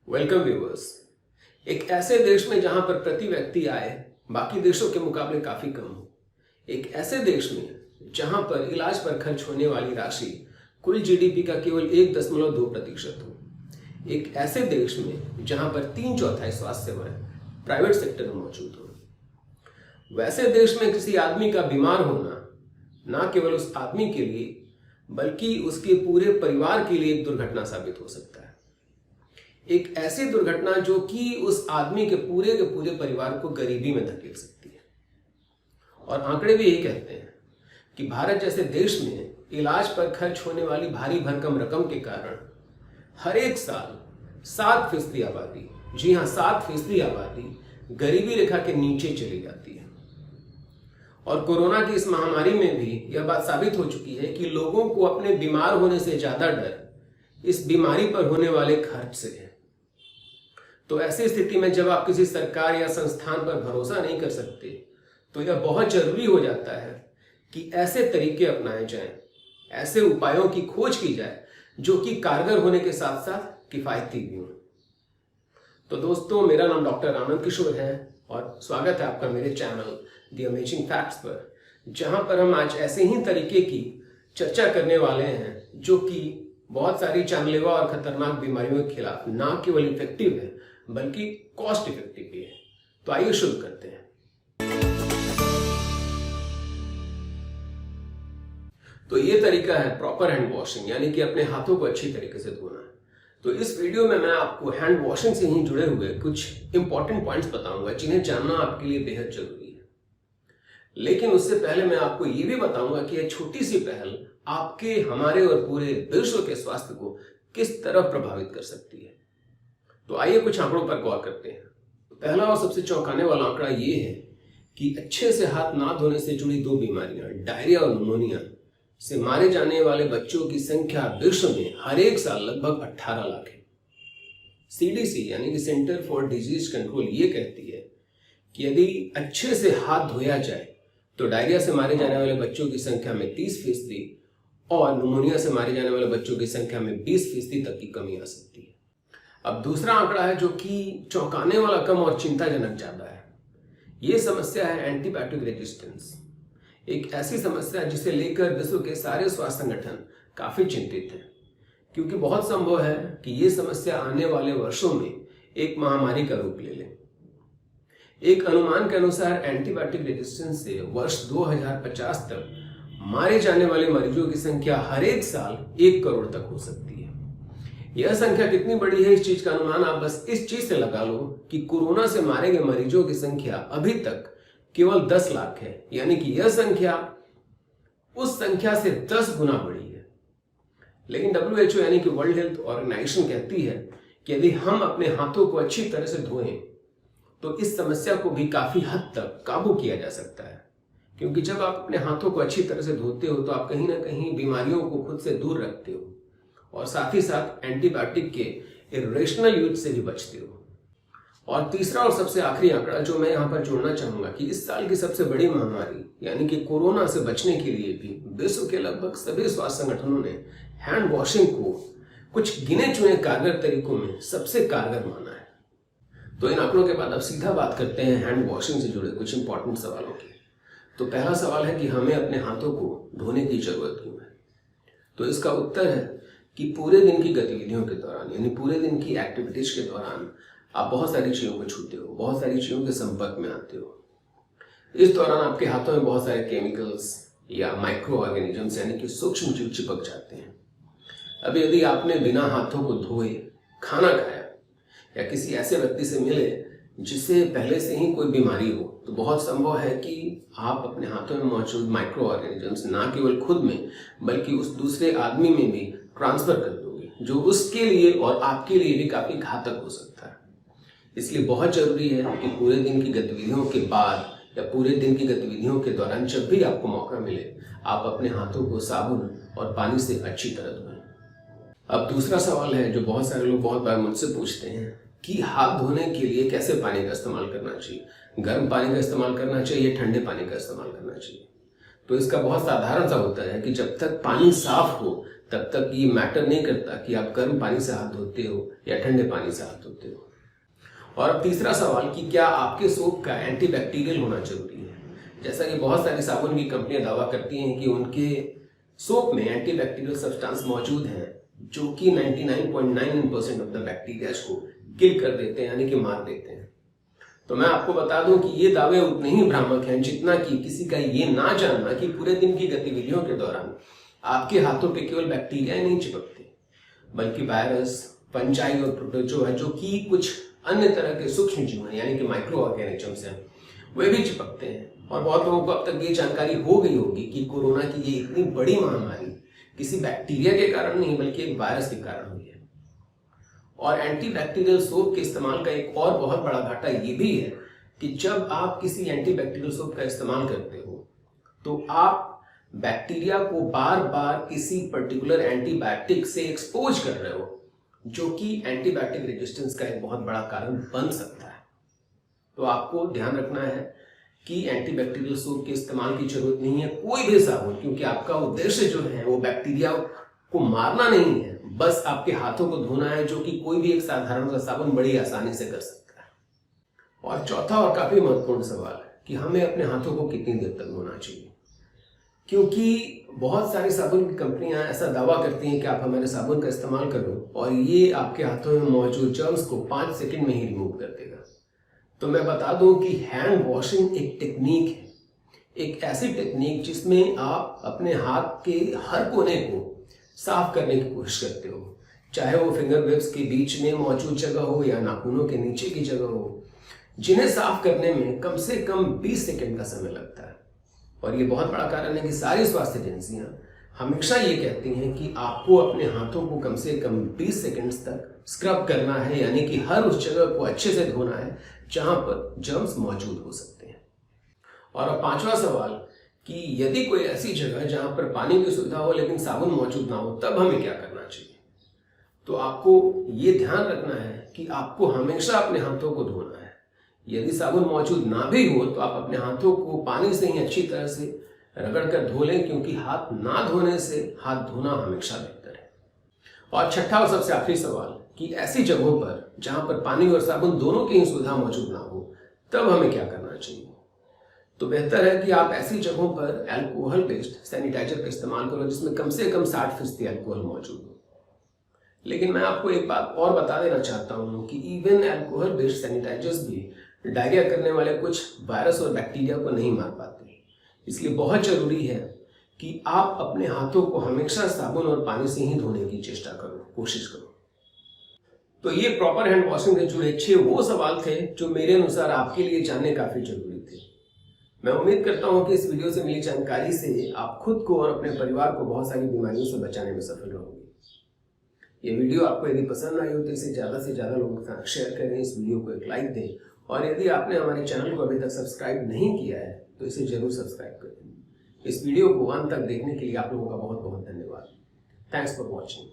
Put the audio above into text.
Welcome viewers. एक ऐसे देश में जहां पर प्रति व्यक्ति आय बाकी देशों के मुकाबले काफी कम हो, एक ऐसे देश में जहां पर इलाज पर खर्च होने वाली राशि कुल जीडीपी का केवल 1.2% हो, एक ऐसे देश में जहां पर 3/4 स्वास्थ्य सेवाएं प्राइवेट सेक्टर में मौजूद हो, वैसे देश में किसी आदमी का बीमार होना ना केवल उस आदमी के लिए बल्कि उसके पूरे परिवार के लिए एक दुर्घटना साबित हो सकता है। एक ऐसी दुर्घटना जो कि उस आदमी के पूरे परिवार को गरीबी में धकेल सकती है। और आंकड़े भी यही कहते हैं कि भारत जैसे देश में इलाज पर खर्च होने वाली भारी भरकम रकम के कारण हर एक साल 7% आबादी, जी हाँ 7% आबादी गरीबी रेखा के नीचे चली जाती है। और कोरोना की इस महामारी में भी यह बात साबित हो चुकी है कि लोगों को अपने बीमार होने से ज्यादा डर इस बीमारी पर होने वाले खर्च से है। तो ऐसी स्थिति में जब आप किसी सरकार या संस्थान पर भरोसा नहीं कर सकते तो यह बहुत जरूरी हो जाता है कि ऐसे तरीके अपनाए जाएं, ऐसे उपायों की खोज की जाए जो कि कारगर होने के साथ साथ किफायती भी हों। तो दोस्तों, मेरा नाम डॉक्टर आनंद किशोर है और स्वागत है आपका मेरे चैनल द अमेजिंग फैक्ट्स पर, जहां पर हम आज ऐसे ही तरीके की चर्चा करने वाले हैं जो कि बहुत सारी जानलेवा और खतरनाक बीमारियों के खिलाफ ना केवल इफेक्टिव है बल्कि कॉस्ट इफेक्टिव भी है। तो आइए शुरू करते हैं। तो ये तरीका है प्रॉपर हैंड वॉशिंग, यानी कि अपने हाथों को अच्छी तरीके से धोना। तो इस वीडियो में मैं आपको हैंड वॉशिंग से ही जुड़े हुए कुछ इंपॉर्टेंट पॉइंट्स बताऊंगा जिन्हें जानना आपके लिए बेहद जरूरी है। लेकिन उससे पहले मैं आपको ये भी बताऊंगा कि यह छोटी सी पहल आपके, हमारे और पूरे विश्व के स्वास्थ्य को किस तरह प्रभावित कर सकती है। तो आइए कुछ आंकड़ों पर गौर करते हैं। पहला और सबसे चौंकाने वाला आंकड़ा ये है कि अच्छे से हाथ ना धोने से जुड़ी दो बीमारियां, डायरिया और निमोनिया, से मारे जाने वाले बच्चों की संख्या विश्व में हर एक साल लगभग 18 लाख है। सीडीसी यानी कि सेंटर फॉर डिजीज कंट्रोल ये कहती है कि यदि अच्छे से हाथ धोया जाए तो डायरिया से मारे जाने वाले बच्चों की संख्या में 30% और निमोनिया से मारे जाने वाले बच्चों की संख्या में 20% तक की कमी आ सकती है। अब दूसरा आंकड़ा है जो कि चौंकाने वाला कम और चिंताजनक ज्यादा है। यह समस्या है एंटीबायोटिक रेजिस्टेंस, एक ऐसी समस्या जिसे लेकर विश्व के सारे स्वास्थ्य संगठन काफी चिंतित हैं, क्योंकि बहुत संभव है कि यह समस्या आने वाले वर्षों में एक महामारी का रूप ले ले। एक अनुमान के अनुसार एंटीबायोटिक रेजिस्टेंस से वर्ष 2050 तक मारे जाने वाले मरीजों की संख्या हर एक साल 1 करोड़ तक हो सकती है। यह संख्या कितनी बड़ी है इस चीज का अनुमान आप बस इस चीज से लगा लो कि कोरोना से मारे गए मरीजों की संख्या अभी तक केवल 10 लाख है, यानी कि यह संख्या उस संख्या से 10 गुना बड़ी है। लेकिन WHO यानी कि वर्ल्ड हेल्थ ऑर्गेनाइजेशन कहती है कि यदि हम अपने हाथों को अच्छी तरह से धोएं तो इस समस्या को भी काफी हद तक काबू किया जा सकता है। क्योंकि जब आप अपने हाथों को अच्छी तरह से धोते हो तो आप कहीं ना कहीं बीमारियों को खुद से दूर रखते हो और साथ ही साथ एंटीबायोटिक के इरेशनल यूज से भी बचते हो। और तीसरा और सबसे आखिरी आंकड़ा जो मैं यहाँ पर जोड़ना चाहूंगा कि इस साल की सबसे बड़ी महामारी यानी कि कोरोना से बचने के लिए भी विश्व के लगभग सभी स्वास्थ्य संगठनों ने हैंड वॉशिंग को कुछ गिने चुने कारगर तरीकों में सबसे कारगर माना है। तो इन आंकड़ों के बाद अब सीधा बात करते हैं हैंड वॉशिंग से जुड़े कुछ इंपॉर्टेंट सवालों की। तो पहला सवाल है कि हमें अपने हाथों को धोने की जरूरत क्यों है। तो इसका उत्तर है कि पूरे दिन की गतिविधियों के दौरान, यानी पूरे दिन की एक्टिविटीज के दौरान आप बहुत सारी चीजों को छूते हो, बहुत सारी चीजों के संपर्क में आते हो। इस दौरान आपके हाथों में बहुत सारे केमिकल्स या माइक्रो ऑर्गेनिजम्स यानी कि सूक्ष्म जीव चिपक जाते हैं। अब यदि आपने बिना हाथों को धोए खाना खाया या किसी ऐसे व्यक्ति से मिले जिसे पहले से ही कोई बीमारी हो तो बहुत संभव है कि आप अपने हाथों में मौजूद माइक्रो ऑर्गेनिजम्स ना केवल खुद में बल्कि उस दूसरे आदमी में भी ट्रांसफर कर दोगे, जो उसके लिए और आपके लिए भी काफी घातक हो सकता है। इसलिए बहुत जरूरी है कि पूरे दिन की गतिविधियों के बाद या पूरे दिन की गतिविधियों के दौरान जब भी आपको मौका मिले आप अपने हाथों को साबुन और पानी से अच्छी तरह धोएं। अब दूसरा सवाल है जो बहुत सारे लोग बहुत बार मुझसे पूछते हैं कि हाथ धोने के लिए कैसे पानी का इस्तेमाल करना चाहिए, गर्म पानी का इस्तेमाल करना चाहिए, ठंडे पानी का इस्तेमाल करना चाहिए। तो इसका बहुत साधारण सा होता है कि जब तक पानी साफ हो तब तक ये मैटर नहीं करता कि आप गर्म पानी से हाथ धोते हो या ठंडे पानी से हाथ धोते हो। और अब तीसरा सवाल कि क्या आपके सोप का एंटीबैक्टीरियल होना जरूरी है। जैसा कि बहुत सारी साबुन की कंपनियां दावा करती हैं कि उनके सोप में एंटीबैक्टीरियल सब्सटेंस मौजूद हैं जो कि 99.99% ऑफ द बैक्टीरिया को किल कर देते हैं, यानी कि मार देते हैं। तो मैं आपको बता दूं कि ये दावे उतने ही भ्रामक हैं जितना कि किसी का ये ना जानना कि पूरे दिन की गतिविधियों के दौरान आपके हाथों पे केवल बैक्टीरिया नहीं चिपकते, बल्कि वायरस, फंजाई और प्रोटोजोआ जो कि कुछ अन्य तरह के सूक्ष्म जीवन यानी कि माइक्रो ऑर्गेनिजम्स हैं, वे भी चिपकते हैं। और बहुत लोगों को अब तक ये जानकारी हो गई होगी कि कोरोना की ये इतनी बड़ी महामारी किसी बैक्टीरिया के कारण नहीं बल्कि एक वायरस के कारण हुई है। और एंटीबैक्टीरियल सोप के इस्तेमाल का एक और बहुत बड़ा घाटा ये भी है कि जब आप किसी एंटीबैक्टीरियल सोप का इस्तेमाल करते हो तो आप बैक्टीरिया को बार बार किसी पर्टिकुलर एंटीबायोटिक से एक्सपोज कर रहे हो, जो कि एंटीबायोटिक रेजिस्टेंस का एक बहुत बड़ा कारण बन सकता है। तो आपको ध्यान रखना है कि एंटीबैक्टीरियल सोप के इस्तेमाल की जरूरत नहीं है कोई भी साबुन, क्योंकि आपका उद्देश्य जो है वो बैक्टीरिया को मारना नहीं है, बस आपके हाथों को धोना है, जो कि कोई भी एक साधारण सा साबुन बड़ी आसानी से कर सकता है। और चौथा और काफी महत्वपूर्ण सवाल है कि हमें अपने हाथों को कितनी देर तक धोना चाहिए, क्योंकि बहुत सारी साबुन की कंपनियां ऐसा दावा करती हैं कि आप हमारे साबुन का इस्तेमाल करो और ये आपके हाथों में मौजूद जर्म्स को 5 सेकंड में ही रिमूव कर देगा। तो मैं बता दूं कि हैंड वॉशिंग एक टेक्निक है, एक ऐसी टेक्निक जिसमें आप अपने हाथ के हर कोने को साफ करने की कोशिश करते हो, चाहे वो फिंगर वेब्स के बीच में मौजूद जगह हो या नाखूनों के नीचे की जगह हो, जिन्हें साफ करने में कम से कम 20 सेकंड का समय लगता है। और ये बहुत बड़ा कारण है कि सारी स्वास्थ्य एजेंसियां हमेशा ये कहती हैं कि आपको अपने हाथों को कम से कम 20 सेकंड्स तक स्क्रब करना है, यानी कि हर उस जगह को अच्छे से धोना है जहां पर जर्म्स मौजूद हो सकते हैं। और अब पांचवा सवाल कि यदि कोई ऐसी जगह जहां पर पानी की सुविधा हो लेकिन साबुन मौजूद ना हो, तब हमें क्या करना चाहिए। तो आपको ये ध्यान रखना है कि आपको हमेशा अपने हाथों को धोना है। यदि साबुन मौजूद ना भी हो तो आप अपने हाथों को पानी से ही अच्छी तरह से रगड़ कर धो लें, क्योंकि हाथ ना धोने से हाथ धोना हमेशा बेहतर है। और छठा और सबसे आखिरी सवाल कि ऐसी जगहों पर जहां पर पानी और साबुन दोनों की ही सुविधा मौजूद ना हो, तब हमें क्या करना चाहिए। तो बेहतर है कि आप ऐसी जगहों पर अल्कोहल बेस्ड सैनिटाइजर का इस्तेमाल करो जिसमें कम से कम 60% अल्कोहल मौजूद हो। लेकिन मैं आपको एक बात और बता देना चाहता हूं कि इवन अल्कोहल बेस्ड सैनिटाइजर्स भी डायरिया करने वाले कुछ वायरस और बैक्टीरिया को नहीं मार पाते। इसलिए बहुत जरूरी है कि आप अपने हाथों को हमेशा साबुन और पानी से ही धोने की चेष्टा करो, कोशिश करो। तो ये प्रॉपर हैंड वॉशिंग से जुड़े 6 वो सवाल थे जो मेरे अनुसार आपके लिए जानने काफी जरूरी थे। मैं उम्मीद करता हूं कि इस वीडियो से मिली जानकारी से आप खुद को और अपने परिवार को बहुत सारी बीमारियों से बचाने में सफल रहोगे। ये वीडियो आपको यदि पसंद आई हो तो इसे ज्यादा से ज्यादा लोगों के साथ शेयर करें, इस वीडियो को एक लाइक दें, और यदि आपने हमारे चैनल को अभी तक सब्सक्राइब नहीं किया है तो इसे जरूर सब्सक्राइब करें। इस वीडियो को अंत तक देखने के लिए आप लोगों का बहुत बहुत धन्यवाद। Thanks for watching.